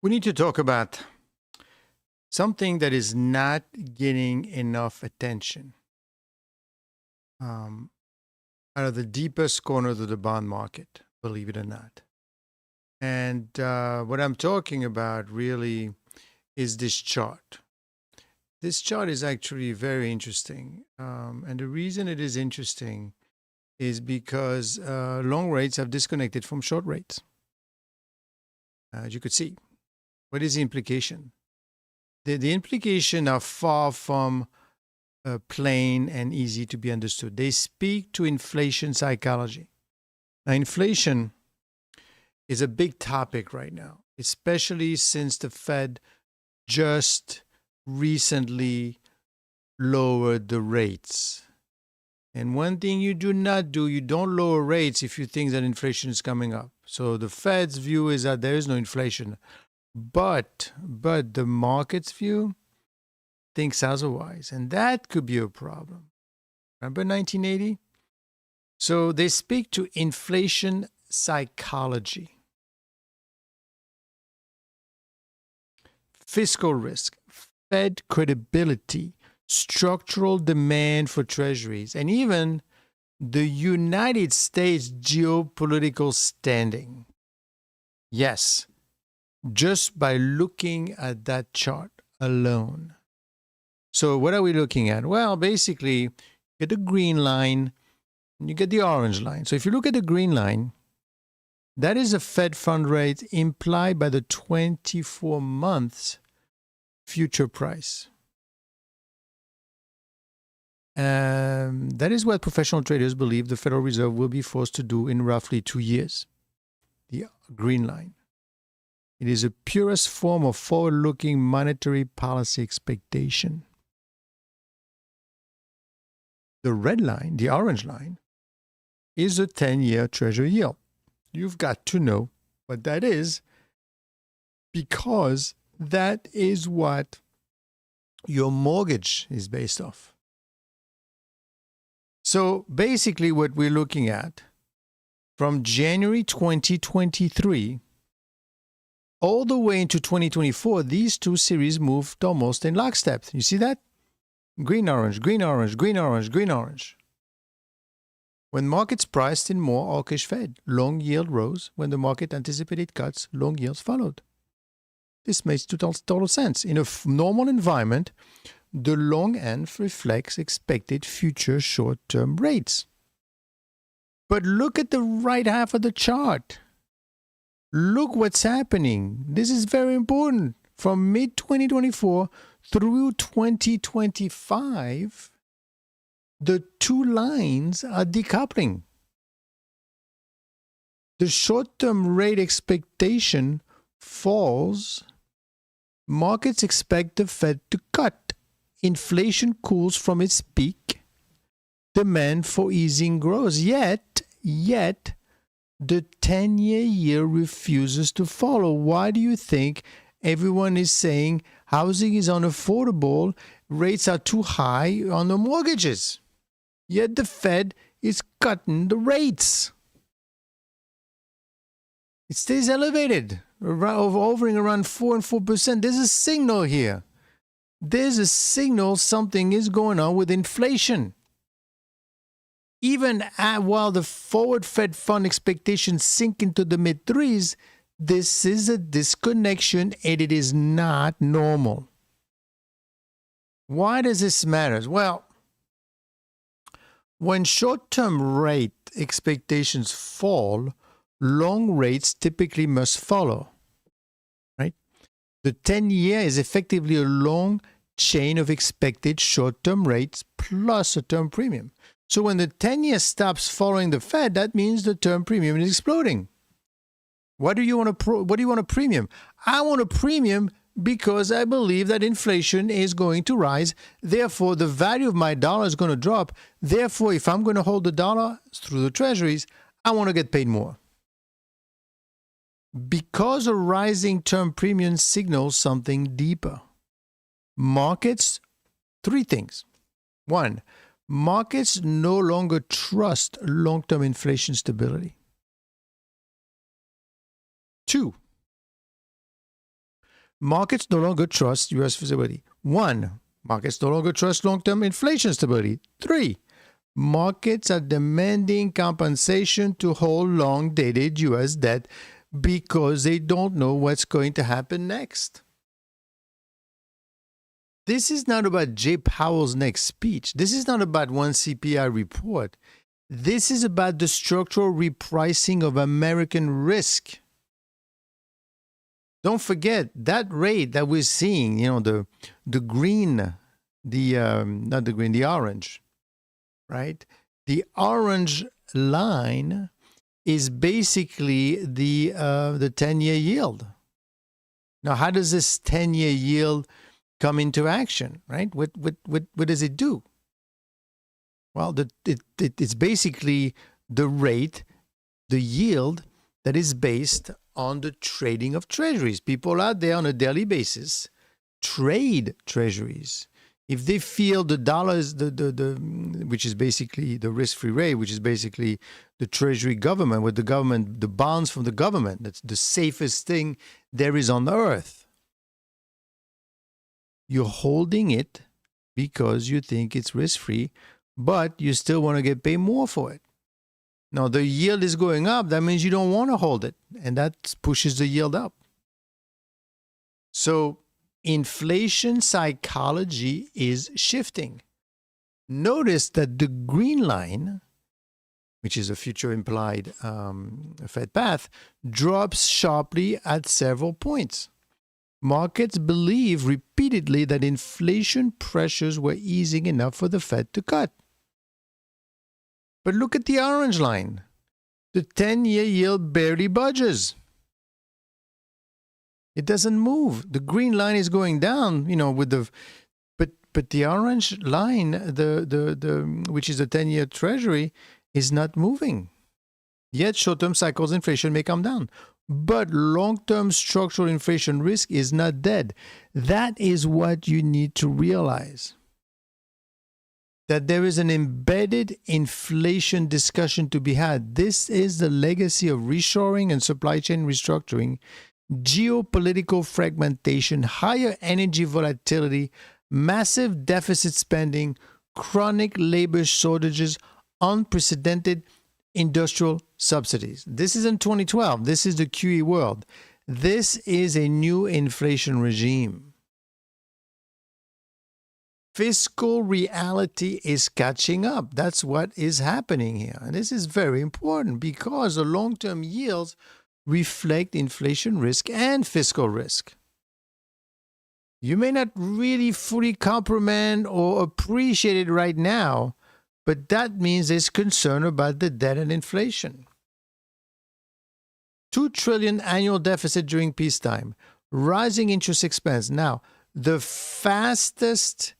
We need to talk about something that is not getting enough attention out of the deepest corners of the bond market, believe it or not. And what I'm talking about really is this chart. This chart is actually very interesting. And the reason it is interesting is because long rates have disconnected from short rates. As you could see, what is the implication? The implications are far from plain and easy to be understood. They speak to inflation psychology. Now, inflation is a big topic right now, especially since the Fed just recently lowered the rates. And one thing you do not do, you don't lower rates if you think that inflation is coming up. So the Fed's view is that there is no inflation. But the market's view thinks otherwise. And that could be a problem. Remember 1980? So they speak to inflation psychology. Fiscal risk, Fed credibility, structural demand for treasuries, and even the United States geopolitical standing. Yes, just by looking at that chart alone. So what are we looking at? Well, basically, you get the green line and you get the orange line. So if you look at the green line, that is a Fed fund rate implied by the 24 months future price. That is what professional traders believe the Federal Reserve will be forced to do in roughly 2 years. The green line. It is a purest form of forward-looking monetary policy expectation. The red line, the orange line, is a 10-year Treasury yield. You've got to know what that is because that is what your mortgage is based off. So basically what we're looking at from January 2023 all the way into 2024, these two series moved almost in lockstep. You see that? Green, orange, green, orange, green, orange, green, orange. When markets priced in more hawkish Fed, long yield rose. When the market anticipated cuts, long yields followed. This makes total sense. In a normal environment, the long end reflects expected future short-term rates. But look at the right half of the chart. Look what's happening. This is very important. From mid-2024 through 2025, the two lines are decoupling. The short-term rate expectation falls. Markets expect the Fed to cut. Inflation cools from its peak. Demand for easing grows. Yet, the 10-year yield refuses to follow. Why do you think everyone is saying housing is unaffordable, rates are too high on the mortgages? Yet the Fed is cutting the rates. It stays elevated, hovering around 4 and 4%. There's a signal here. There's a signal something is going on with inflation. Even while the forward Fed fund expectations sink into the mid-threes, this is a disconnection and it is not normal. Why does this matter? Well, when short-term rate expectations fall, long rates typically must follow, right? The 10-year is effectively a long chain of expected short-term rates plus a term premium. So when the 10-year stops following the Fed, that means the term premium is exploding. What do you want a premium? I want a premium because I believe that inflation is going to rise. Therefore, the value of my dollar is going to drop. Therefore, if I'm going to hold the dollar through the treasuries, I want to get paid more. Because a rising term premium signals something deeper. Markets, three things. One, markets no longer trust long-term inflation stability. Two, Markets no longer trust U.S. stability. 1. Markets no longer trust long-term inflation stability. 3. Markets are demanding compensation to hold long-dated U.S. debt because they don't know what's going to happen next. This is not about Jay Powell's next speech. This is not about one CPI report. This is about the structural repricing of American risk. Don't forget that rate that we're seeing, the green, not the green, the orange, right? The orange line is basically the 10-year yield. Now, how does this 10-year yield come into action, right? What does it do? Well, it's basically the rate, the yield that is based on the trading of treasuries. People out there on a daily basis trade treasuries. If they feel the dollar is which is basically the risk-free rate, which is basically the treasury government, with the bonds from the government, that's the safest thing there is on earth. You're holding it because you think it's risk-free, but you still want to get paid more for it. Now, the yield is going up. That means you don't want to hold it, and that pushes the yield up. So inflation psychology is shifting. Notice that the green line, which is a future implied Fed path, drops sharply at several points. Markets believe repeatedly that inflation pressures were easing enough for the Fed to cut. But look at the orange line. The 10-year yield barely budges. It doesn't move. The green line is going down, with the but the orange line, the which is the 10-year Treasury, is not moving. Yet short-term cycles inflation may come down. But long-term structural inflation risk is not dead. That is what you need to realize. That there is an embedded inflation discussion to be had. This is the legacy of reshoring and supply chain restructuring, geopolitical fragmentation, higher energy volatility, massive deficit spending, chronic labor shortages, unprecedented industrial subsidies. This isn't 2012. This is the QE world. This is a new inflation regime. Fiscal reality is catching up. That's what is happening here. And this is very important because the long-term yields reflect inflation risk and fiscal risk. You may not really fully comprehend or appreciate it right now, but that means there's concern about the debt and inflation. $2 trillion annual deficit during peacetime, rising interest expense. Now, the fastest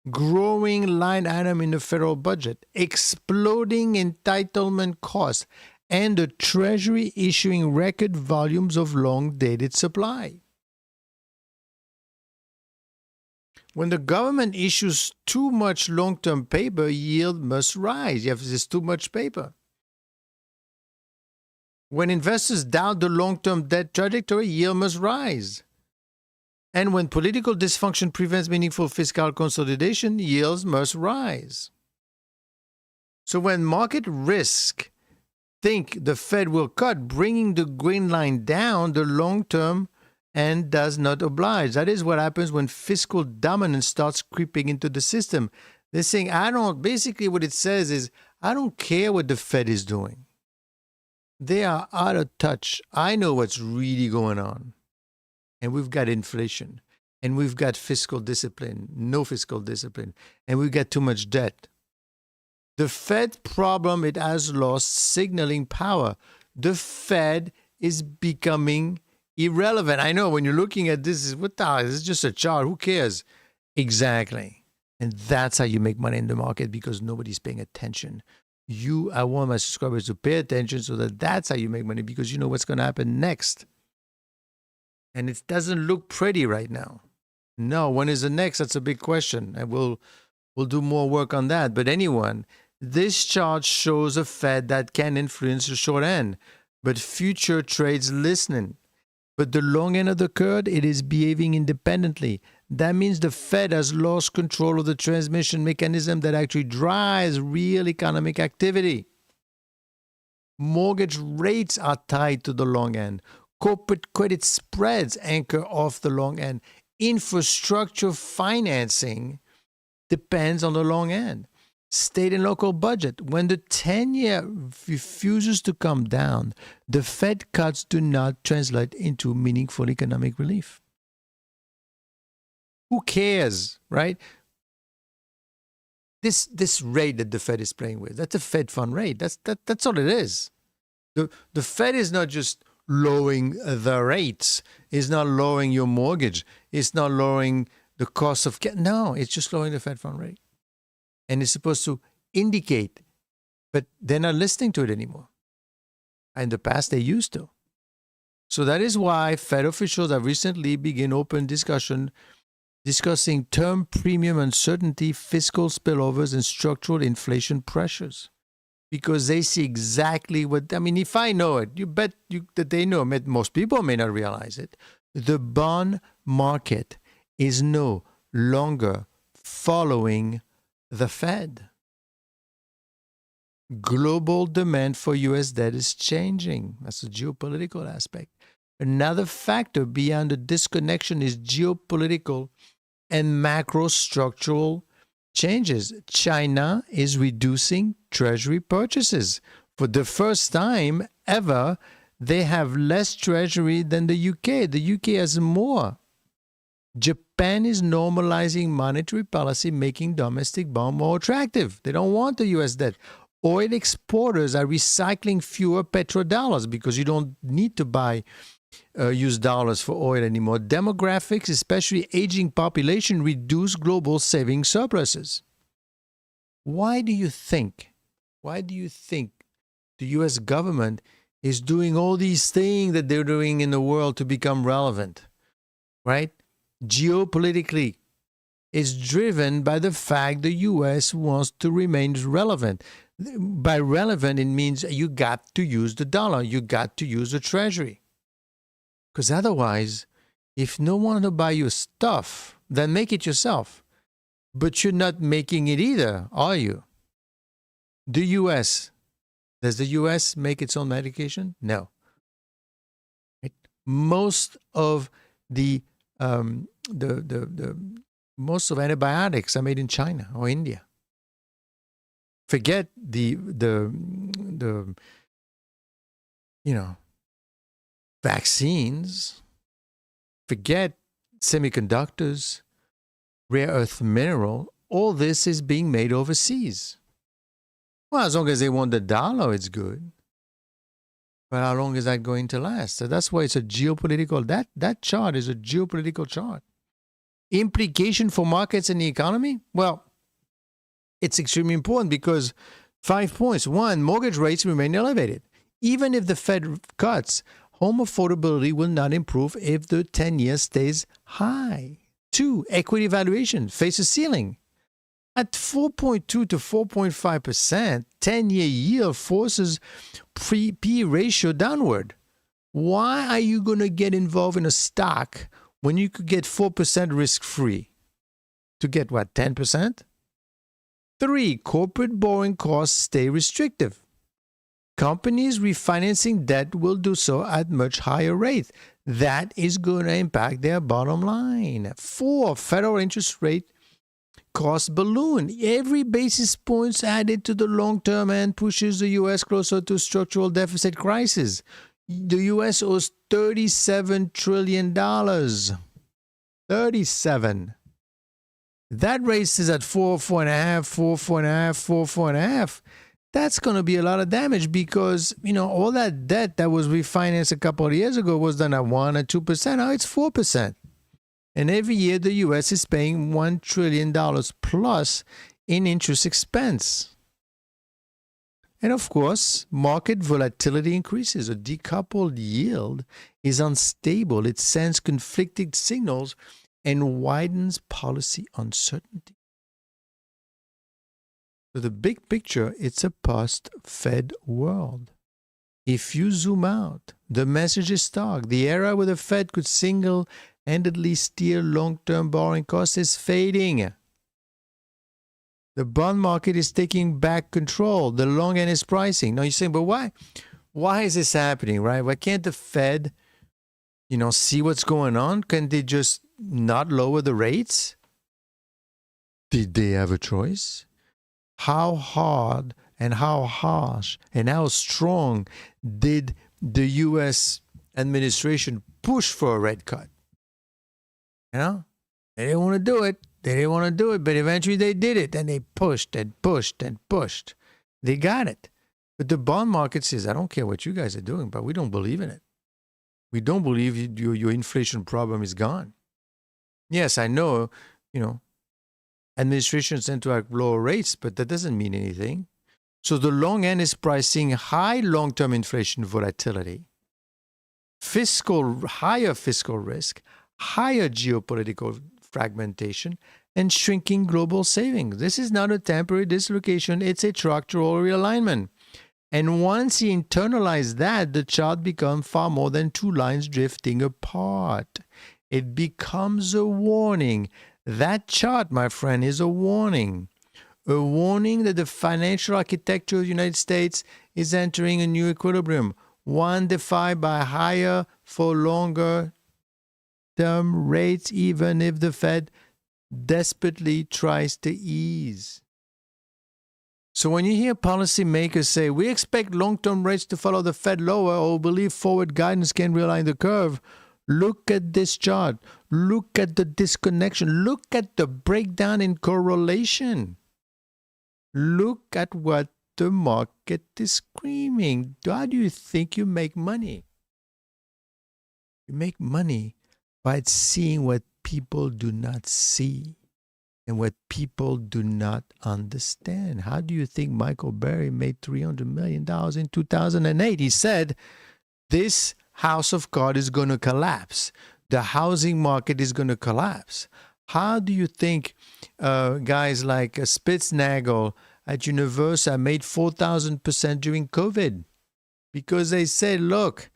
growing line item in the federal budget, exploding entitlement costs, and the Treasury issuing record volumes of long-dated supply. When the government issues too much long-term paper, yield must rise. There's too much paper. When investors doubt the long-term debt trajectory, yield must rise. And when political dysfunction prevents meaningful fiscal consolidation, yields must rise. So when market risk think the Fed will cut, bringing the green line down, the long-term and does not oblige. That is what happens when fiscal dominance starts creeping into the system. They're saying, basically what it says is, I don't care what the Fed is doing. They are out of touch. I know what's really going on. And we've got inflation. And we've got fiscal discipline, no fiscal discipline. And we've got too much debt. The Fed problem, it has lost signaling power. The Fed is becoming irrelevant. I know when you're looking at this, this is just a chart. Who cares? Exactly. And that's how you make money in the market because nobody's paying attention. I want my subscribers to pay attention so that's how you make money because you know what's going to happen next. And it doesn't look pretty right now. No, when is the next? That's a big question. And we'll do more work on that. But this chart shows a Fed that can influence the short end, but future trades listening. But the long end of the curve, it is behaving independently. That means the Fed has lost control of the transmission mechanism that actually drives real economic activity. Mortgage rates are tied to the long end. Corporate credit spreads anchor off the long end. Infrastructure financing depends on the long end. State and local budget. When the 10-year refuses to come down, the Fed cuts do not translate into meaningful economic relief. Who cares, right? This rate that the Fed is playing with, that's a Fed fund rate. That's all it is. The Fed is not just lowering the rates. It's not lowering your mortgage. It's not lowering the cost of no, it's just lowering the Fed fund rate. And it's supposed to indicate, but they're not listening to it anymore. In the past, they used to. So that is why Fed officials have recently begun open discussion discussing term premium uncertainty, fiscal spillovers, and structural inflation pressures. Because they see exactly what, I mean, if I know it, you bet that they know it. Most people may not realize it. The bond market is no longer following the Fed. Global demand for U.S. debt is changing. That's a geopolitical aspect. Another factor beyond the disconnection is geopolitical and macro structural changes. China is reducing Treasury purchases. For the first time ever, they have less Treasury than the UK. The UK has more. Japan is normalizing monetary policy, making domestic bond more attractive. They don't want the US debt. Oil exporters are recycling fewer petrodollars because you don't need to buy use dollars for oil anymore. Demographics, especially aging population, reduce global saving surpluses. Why do you think the US government is doing all these things that they're doing in the world to become relevant? Right? Geopolitically, it's driven by the fact the US wants to remain relevant. By relevant, it means you got to use the dollar. You got to use the Treasury. Because otherwise, if no one will buy your stuff, then make it yourself. But you're not making it either, are you? The US, does the US make its own medication? No. Right? Most of most of antibiotics are made in China or India. Forget the vaccines. Forget semiconductors, rare earth mineral. All this is being made overseas. Well, as long as they want the dollar, it's good. But how long is that going to last? So that's why it's a geopolitical, that chart is a geopolitical chart. Implication for markets and the economy? Well, it's extremely important because 5 points. 1, mortgage rates remain elevated. Even if the Fed cuts, home affordability will not improve if the 10-year stays high. 2, equity valuation face a ceiling. At 4.2 to 4.5%, 10-year yield forces P ratio downward. Why are you going to get involved in a stock when you could get 4% risk-free? To get what, 10%? 3, corporate borrowing costs stay restrictive. Companies refinancing debt will do so at much higher rates. That is going to impact their bottom line. 4, federal interest rate cost balloon. Every basis points added to the long-term end pushes the U.S. closer to structural deficit crisis. The U.S. owes $37 trillion. 37. That rate is at 4.5. That's going to be a lot of damage because, all that debt that was refinanced a couple of years ago was done at 1 or 2%. Now it's 4%. And every year the U.S. is paying $1 trillion plus in interest expense. And of course, market volatility increases. A decoupled yield is unstable. It sends conflicting signals and widens policy uncertainty. So the big picture, it's a post-Fed world. If you zoom out, the message is stark. The era where the Fed could single-handedly steer long-term borrowing costs is fading. The bond market is taking back control. The long end is pricing. Now you're saying, but why? Why is this happening, right? Why can't the Fed, see what's going on? Can they just not lower the rates? Did they have a choice? How hard and how harsh and how strong did the U.S. administration push for a rate cut? They didn't want to do it. But eventually they did it, and they pushed and pushed and pushed. They got it. But the bond market says, I don't care what you guys are doing, but we don't believe in it. We don't believe your inflation problem is gone. Yes, I know, administrations tend to have lower rates, but that doesn't mean anything. So the long end is pricing high long-term inflation volatility, higher fiscal risk, higher geopolitical fragmentation, and shrinking global savings. This is not a temporary dislocation, it's a structural realignment. And once you internalize that, the chart becomes far more than two lines drifting apart. It becomes a warning. That chart, my friend, is a warning. A warning that the financial architecture of the United States is entering a new equilibrium, one defined by higher for longer term rates, even if the Fed desperately tries to ease. So when you hear policymakers say, we expect long-term rates to follow the Fed lower or believe forward guidance can realign the curve, look at this chart. Look at the disconnection. Look at the breakdown in correlation. Look at what the market is screaming. How do you think you make money? You make money by seeing what people do not see and what people do not understand. How do you think Michael Burry made $300 million in 2008? He said, this house of cards is going to collapse. The housing market is going to collapse. How do you think guys like Spitznagel at Universal made 4,000% during COVID? Because they said, look,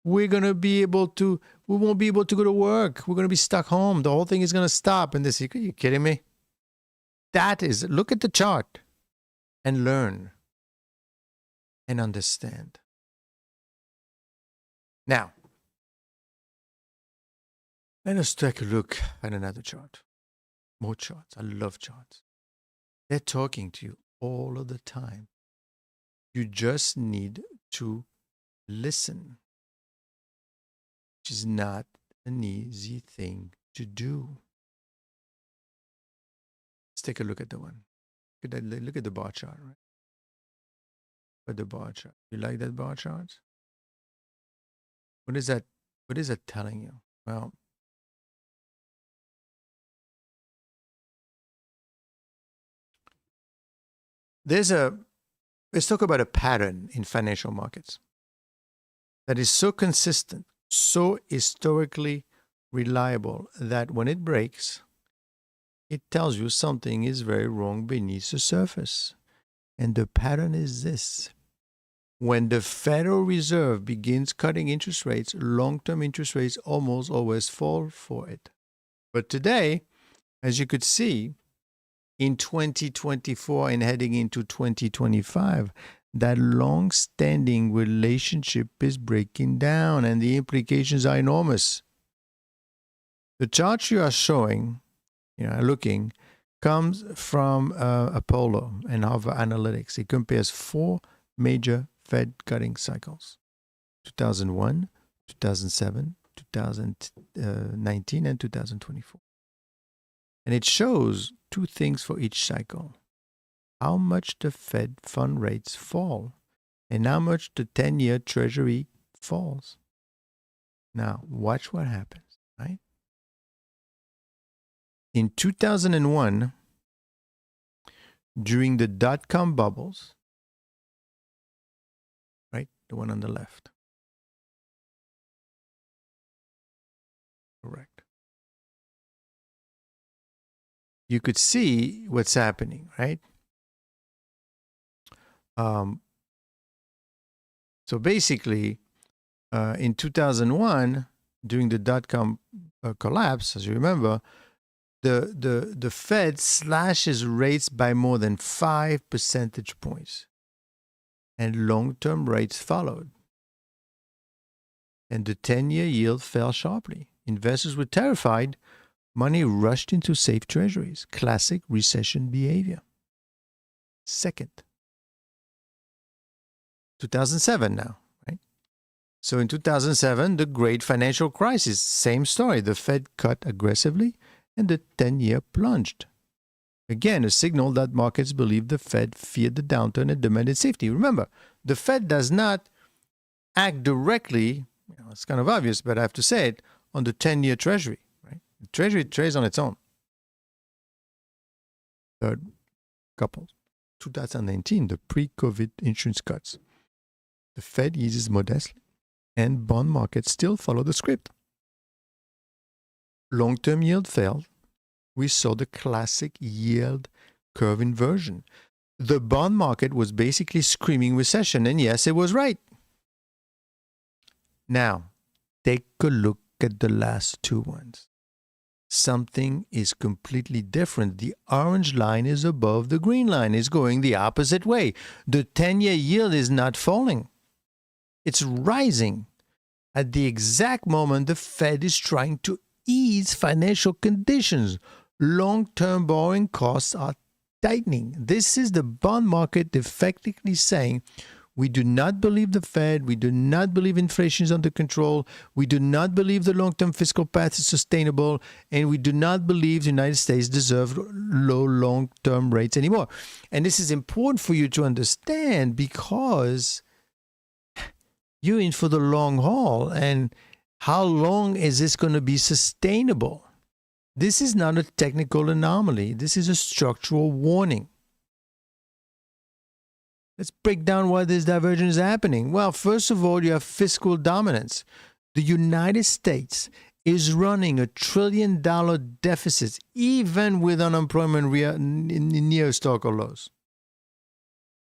we won't be able to go to work. We're going to be stuck home. The whole thing is going to stop. And they say, are you kidding me? Look at the chart and learn and understand. Now, let us take a look at another chart. More charts. I love charts. They're talking to you all of the time. You just need to listen, which is not an easy thing to do. Let's take a look at the one. Look at the bar chart, right? But the bar chart. You like that bar chart? What is that telling you? Well, let's talk about a pattern in financial markets that is so consistent, so historically reliable that when it breaks, it tells you something is very wrong beneath the surface. And the pattern is this. When the Federal Reserve begins cutting interest rates, long-term interest rates almost always fall for it. But today, as you could see, in 2024 and heading into 2025, that long-standing relationship is breaking down and the implications are enormous. The chart you are showing, looking, comes from Apollo and Harvard Analytics. It compares four major Fed cutting cycles: 2001, 2007, 2019, and 2024. And it shows two things for each cycle: how much the Fed fund rates fall and how much the 10-year Treasury falls. Now, watch what happens, right? In 2001, during the dot-com bubbles, right, the one on the left, correct, you could see what's happening, right? So basically, in 2001, during the dot-com collapse, as you remember, the Fed slashes rates by more than 5 percentage points, and long-term rates followed. And the 10-year yield fell sharply. Investors were terrified. Money rushed into safe treasuries. Classic recession behavior. Second, 2007 now, right? So in 2007, the great financial crisis, same story. The Fed cut aggressively and the 10-year plunged. Again, a signal that markets believed the Fed feared the downturn and demanded safety. Remember, the Fed does not act directly, it's kind of obvious, but I have to say it, on the 10-year Treasury. Right? The Treasury trades on its own. Third couple, 2019, the pre-COVID insurance cuts. The Fed eases modestly, and bond markets still follow the script. Long-term yield fell. We saw the classic yield curve inversion. The bond market was basically screaming recession, and yes, it was right. Now, take a look at the last two ones. Something is completely different. The orange line is above the green line. It's going the opposite way. The 10-year yield is not falling. It's rising. At the exact moment the Fed is trying to ease financial conditions, long-term borrowing costs are tightening. This is the bond market effectively saying, we do not believe the Fed, we do not believe inflation is under control, we do not believe the long-term fiscal path is sustainable, and we do not believe the United States deserves low long-term rates anymore. And this is important for you to understand because you're in for the long haul, and how long is this going to be sustainable? This is not a technical anomaly. This is a structural warning. Let's break down why this divergence is happening. Well, first of all, you have fiscal dominance. The United States is running $1 trillion deficit, even with unemployment near historical lows.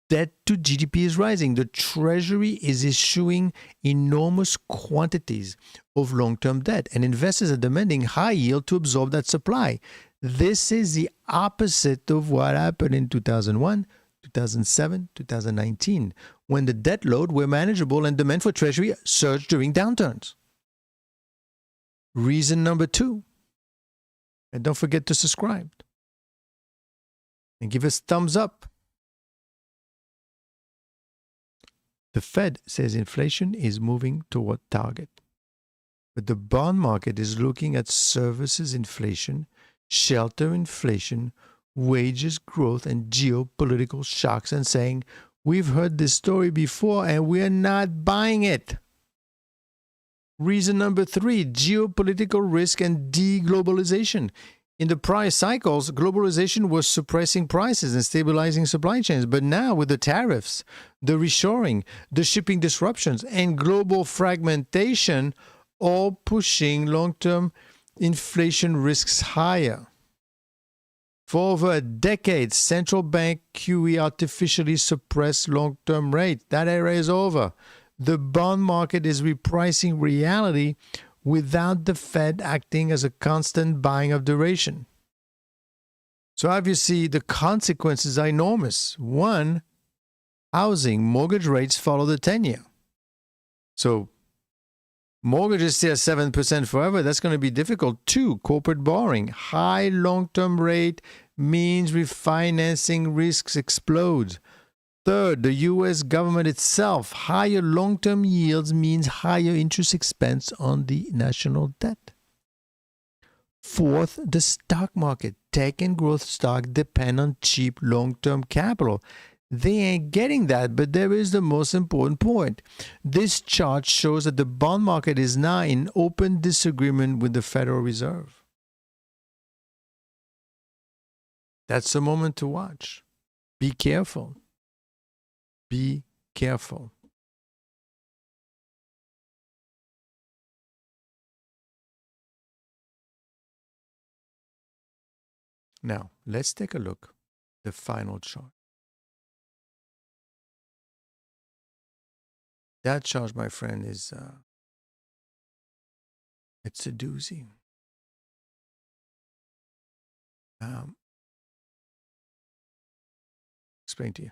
Debt to GDP is rising. The Treasury is issuing enormous quantities of long-term debt, and investors are demanding high yield to absorb that supply. This is the opposite of what happened in 2001, 2007, 2019, when the debt load were manageable and demand for Treasury surged during downturns. Reason number two, and don't forget to subscribe and give us thumbs up. The Fed says inflation is moving toward target, but the bond market is looking at services inflation, shelter inflation, wages growth, and geopolitical shocks and saying, we've heard this story before and we're not buying it. Reason number three, geopolitical risk and deglobalization. In the prior cycles, globalization was suppressing prices and stabilizing supply chains. But now with the tariffs, the reshoring, the shipping disruptions, and global fragmentation, all pushing long-term inflation risks higher. For over a decade, central bank QE artificially suppressed long-term rates. That era is over. The bond market is repricing reality without the Fed acting as a constant buying of duration. So obviously the consequences are enormous. One, housing, mortgage rates follow the 10-year. So mortgages stay at 7% forever. That's going to be difficult. Two, corporate borrowing. High long-term rate means refinancing risks explode. Third, the U.S. government itself. Higher long-term yields means higher interest expense on the national debt. Fourth, the stock market. Tech and growth stock depend on cheap long-term capital. They ain't getting that, but there is the most important point. This chart shows that the bond market is now in open disagreement with the Federal Reserve. That's a moment to watch. Be careful. Be careful. Now, let's take a look at the final chart. That chart, my friend, is it's a doozy. Explain to you.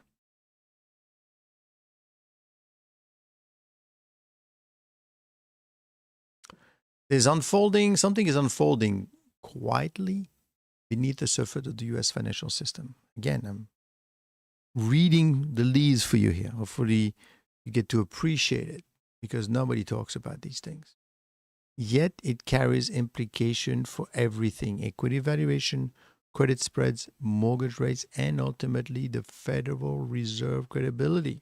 Something is unfolding quietly beneath the surface of the US financial system. Again, I'm reading the leaves for you here. Hopefully, you get to appreciate it because nobody talks about these things. Yet, it carries implication for everything: equity valuation, credit spreads, mortgage rates, and ultimately the Federal Reserve credibility.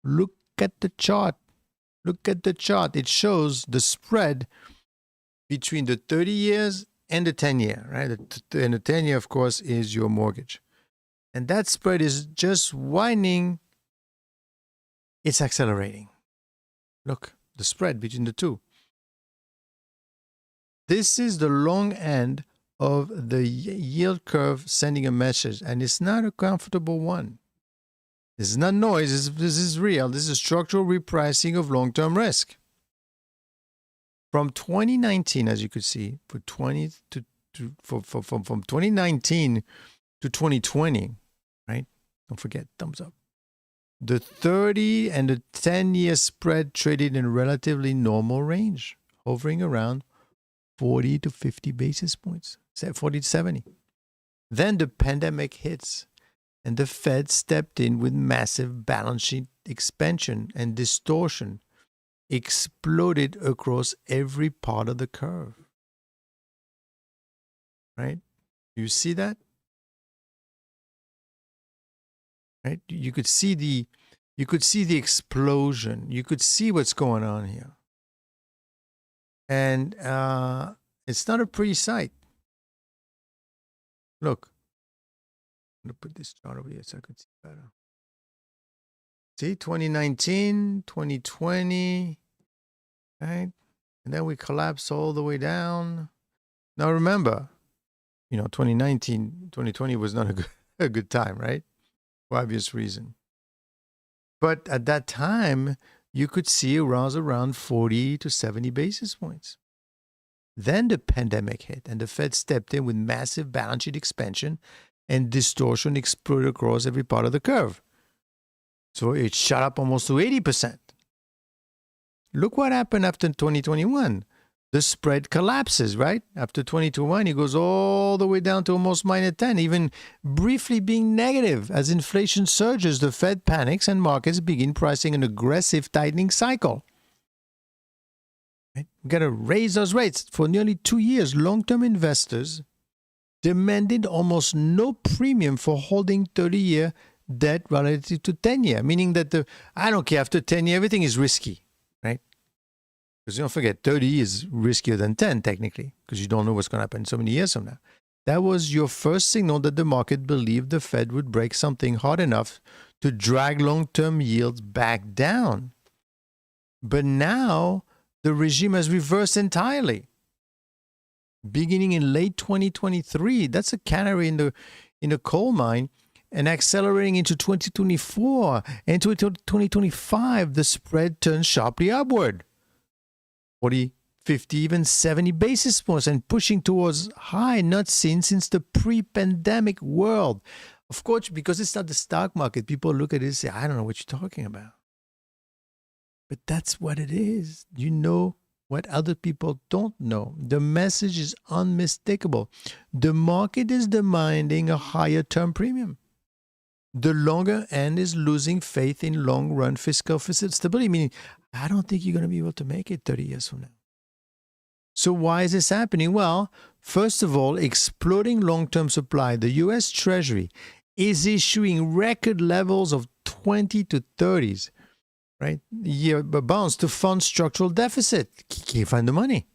Look at the chart. Look at the chart. It shows the spread between the 30 years and the 10-year, right? And the 10-year, of course, is your mortgage. And that spread is just widening. It's accelerating. Look, the spread between the two. This is the long end of the yield curve sending a message, and it's not a comfortable one. This is not noise. This is real. This is structural repricing of long-term risk. From 2019, as you could see, from 2019 to 2020, right? Don't forget, thumbs up. The 30 and the 10-year spread traded in a relatively normal range, hovering around 40 to 50 basis points, 40 to 70. Then the pandemic hits, and the Fed stepped in with massive balance sheet expansion, and distortion exploded across every part of the curve. Right? You see that? Right? You could see the explosion. You could see what's going on here. And it's not a pretty sight. Look. I'm going to put this chart over here so I could see better. See, 2019, 2020, right? And then we collapse all the way down. Now remember, 2019, 2020 was not a good time, right? For obvious reason. But at that time, you could see around 40 to 70 basis points. Then the pandemic hit, and the Fed stepped in with massive balance sheet expansion, and distortion exploded across every part of the curve. So it shot up almost to 80%. Look what happened after 2021. The spread collapses, right? After 2021, it goes all the way down to almost minus 10, even briefly being negative. As inflation surges, the Fed panics and markets begin pricing an aggressive tightening cycle. Right? We've got to raise those rates. For nearly 2 years, long-term investors demanded almost no premium for holding 30-year debt relative to 10-year, meaning that I don't care, after 10-year, everything is risky, right? Because don't forget, 30 is riskier than 10 technically, because you don't know what's going to happen so many years from now. That was your first signal that the market believed the Fed would break something hard enough to drag long-term yields back down. But now the regime has reversed entirely. Beginning in late 2023, that's a canary in the coal mine, and accelerating into 2024 and to 2025, the spread turns sharply upward. 40, 50, even 70 basis points, and pushing towards high not seen since the pre-pandemic world. Of course, because it's not the stock market, people look at it and say, I don't know what you're talking about. But that's what it is. You know what other people don't know. The message is unmistakable. The market is demanding a higher term premium. The longer end is losing faith in long-run fiscal stability, meaning, I don't think you're going to be able to make it 30 years from now. So why is this happening? Well, first of all, exploding long-term supply. The U.S. Treasury is issuing record levels of 20 to 30s. Right? Year bonds to fund structural deficit. Can't find the money.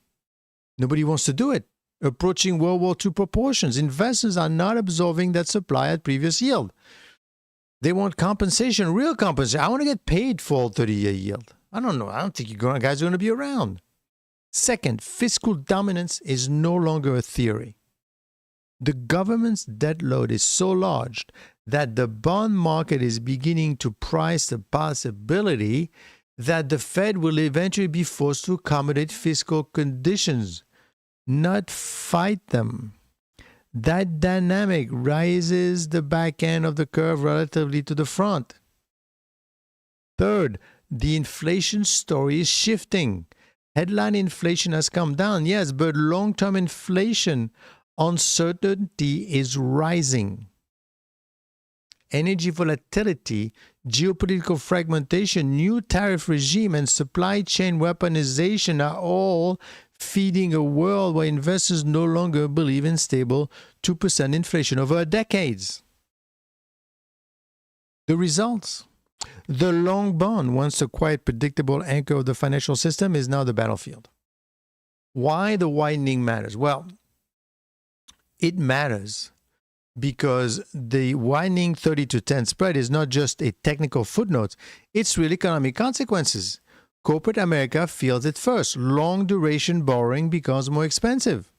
Nobody wants to do it. Approaching World War II proportions. Investors are not absorbing that supply at previous yield. They want compensation, real compensation. I want to get paid for 30-year yield. I don't know. I don't think you guys are going to be around. Second, fiscal dominance is no longer a theory. The government's debt load is so large that the bond market is beginning to price the possibility that the Fed will eventually be forced to accommodate fiscal conditions, not fight them. That dynamic raises the back end of the curve relatively to the front. Third, the inflation story is shifting. Headline inflation has come down, yes, but long-term inflation uncertainty is rising. Energy volatility, geopolitical fragmentation, new tariff regime, and supply chain weaponization are all feeding a world where investors no longer believe in stable 2% inflation over decades. The results? The long bond, once a quite predictable anchor of the financial system, is now the battlefield. Why the widening matters? Well, it matters because the widening 30 to 10 spread is not just a technical footnote, it's real economic consequences. Corporate America feels it first. Long duration borrowing becomes more expensive.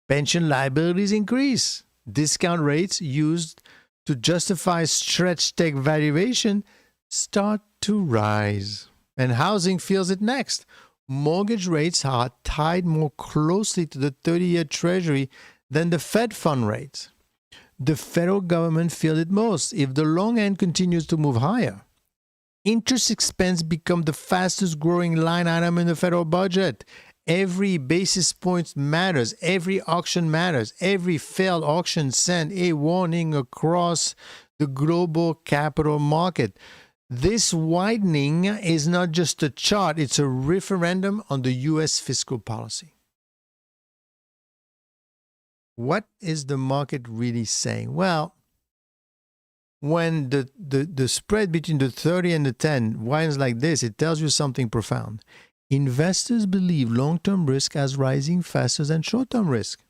Pension liabilities increase. Discount rates used to justify stretched tech valuation start to rise. And housing feels it next. Mortgage rates are tied more closely to the 30-year Treasury than the Fed fund rate. The federal government feels it most if the long end continues to move higher. Interest expense becomes the fastest growing line item in the federal budget. Every basis point matters. Every auction matters. Every failed auction sends a warning across the global capital market. This widening is not just a chart, it's a referendum on the U.S. fiscal policy. What is the market really saying? Well, when the spread between the 30 and the 10 widens like this, it tells you something profound. Investors believe long-term risk as rising faster than short-term risk.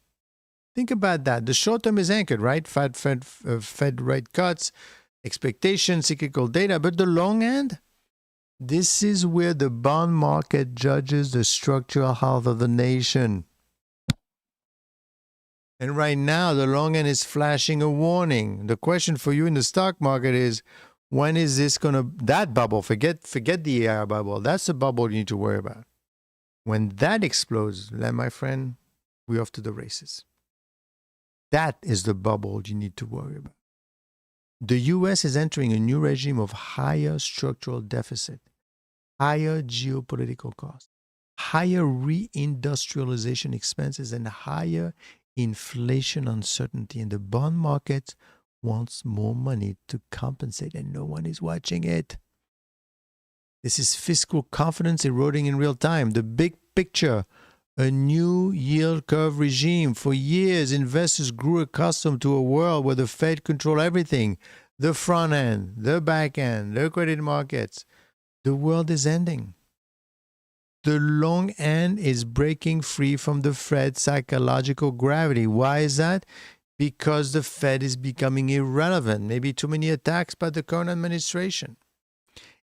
Think about that. The short-term is anchored, right? Fed rate cuts, expectations, cyclical data. But the long end, this is where the bond market judges the structural health of the nation. And right now, the long end is flashing a warning. The question for you in the stock market is, when is this going to, that bubble, forget the AI bubble, that's the bubble you need to worry about. When that explodes, then my friend, we're off to the races. That is the bubble you need to worry about. The U.S. is entering a new regime of higher structural deficit, higher geopolitical costs, higher reindustrialization expenses, and higher inflation uncertainty. And the bond market wants more money to compensate, and no one is watching it. This is fiscal confidence eroding in real time. The big picture, a new yield curve regime. For years, investors grew accustomed to a world where the Fed controlled everything. The front end, the back end, the credit markets. The world is ending. The long end is breaking free from the Fed's psychological gravity. Why is that? Because the Fed is becoming irrelevant. Maybe too many attacks by the current administration.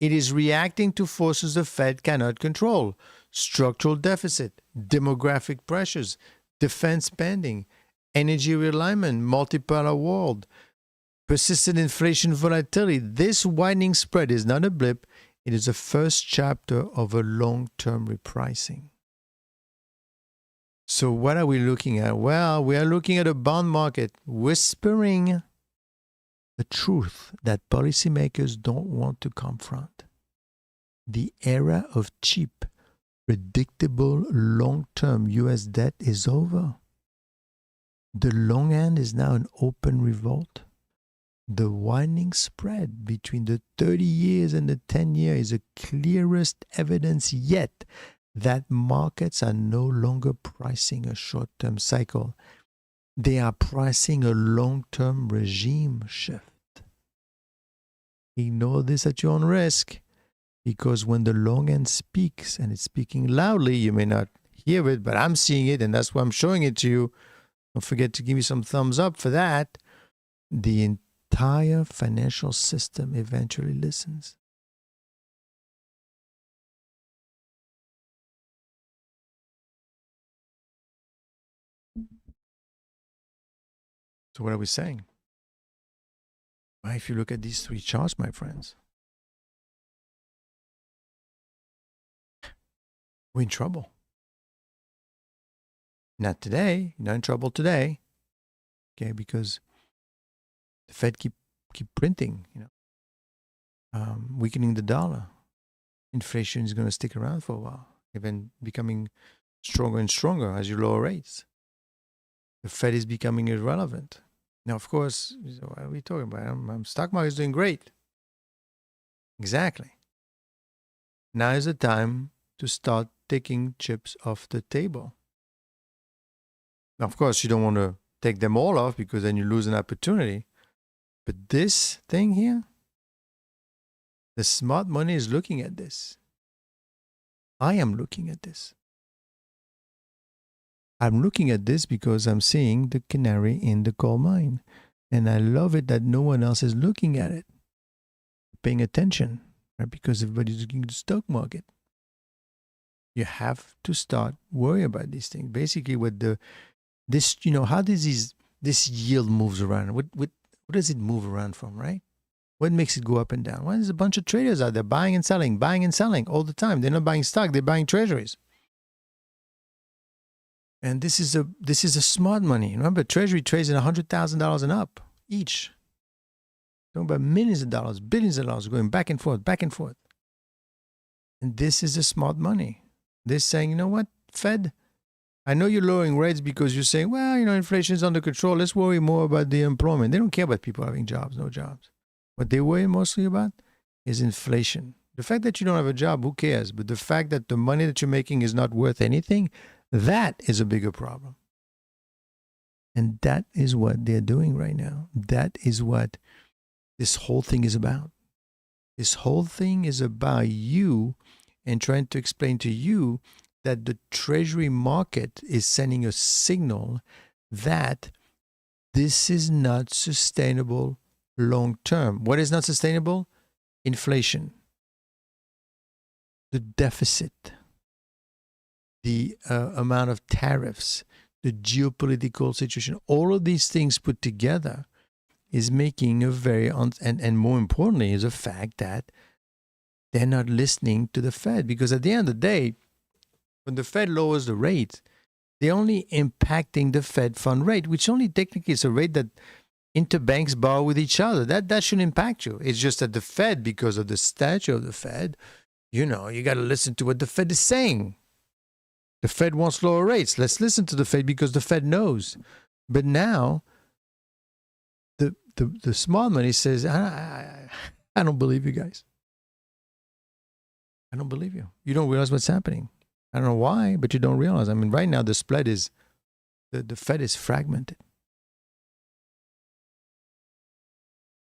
It is reacting to forces the Fed cannot control. Structural deficit, demographic pressures, defense spending, energy realignment, multipolar world, persistent inflation volatility. This widening spread is not a blip. It is the first chapter of a long-term repricing. So what are we looking at? Well, we are looking at a bond market whispering the truth that policymakers don't want to confront. The era of cheap, predictable, long-term U.S. debt is over. The long end is now an open revolt. The widening spread between the 30 years and the 10 years is the clearest evidence yet that markets are no longer pricing a short-term cycle. They are pricing a long-term regime shift. Ignore this at your own risk, because when the long end speaks, and it's speaking loudly, you may not hear it, but I'm seeing it, and that's why I'm showing it to you. Don't forget to give me some thumbs up for that. The entire financial system eventually listens. So what are we saying? Well, if you look at these three charts, my friends, we're in trouble. Not today. You're not in trouble today. Okay, because the Fed keep printing, weakening the dollar. Inflation is going to stick around for a while, even becoming stronger and stronger as you lower rates. The Fed is becoming irrelevant. Now, of course, what are we talking about? Stock market is doing great. Exactly. Now is the time to start taking chips off the table. Now, of course, you don't want to take them all off because then you lose an opportunity. But this thing here, the smart money is looking at this. I am looking at this. I'm looking at this because I'm seeing the canary in the coal mine. And I love it that no one else is looking at it, paying attention, right? Because everybody's looking at the stock market. You have to start worrying about these things. Basically, how does this yield moves around? What does it move around from, right? What makes it go up and down? Well, there's a bunch of traders out there buying and selling all the time. They're not buying stock, they're buying treasuries. And this is a smart money. Remember, Treasury trades at $100,000 and up each. Talking about millions of dollars, billions of dollars going back and forth, back and forth. And this is a smart money. They're saying, you know what, Fed, I know you're lowering rates because you're saying, well, inflation is under control. Let's worry more about the employment. They don't care about people having jobs, no jobs. What they worry mostly about is inflation. The fact that you don't have a job, who cares? But the fact that the money that you're making is not worth anything, that is a bigger problem. And that is what they're doing right now. That is what this whole thing is about. This whole thing is about you and trying to explain to you that the Treasury market is sending a signal that this is not sustainable long term. What is not sustainable? Inflation, the deficit, the amount of tariffs, the geopolitical situation, all of these things put together is making a very, and more importantly, is a fact that they're not listening to the Fed. Because at the end of the day, when the Fed lowers the rate, they're only impacting the Fed fund rate, which only technically is a rate that interbanks borrow with each other. That shouldn't impact you. It's just that the Fed, because of the stature of the Fed, you got to listen to what the Fed is saying. The Fed wants lower rates. Let's listen to the Fed because the Fed knows. But now, the smart money says, I don't believe you guys. I don't believe you. You don't realize what's happening. I don't know why, but you don't realize. I mean, right now the spread is, the Fed is fragmented.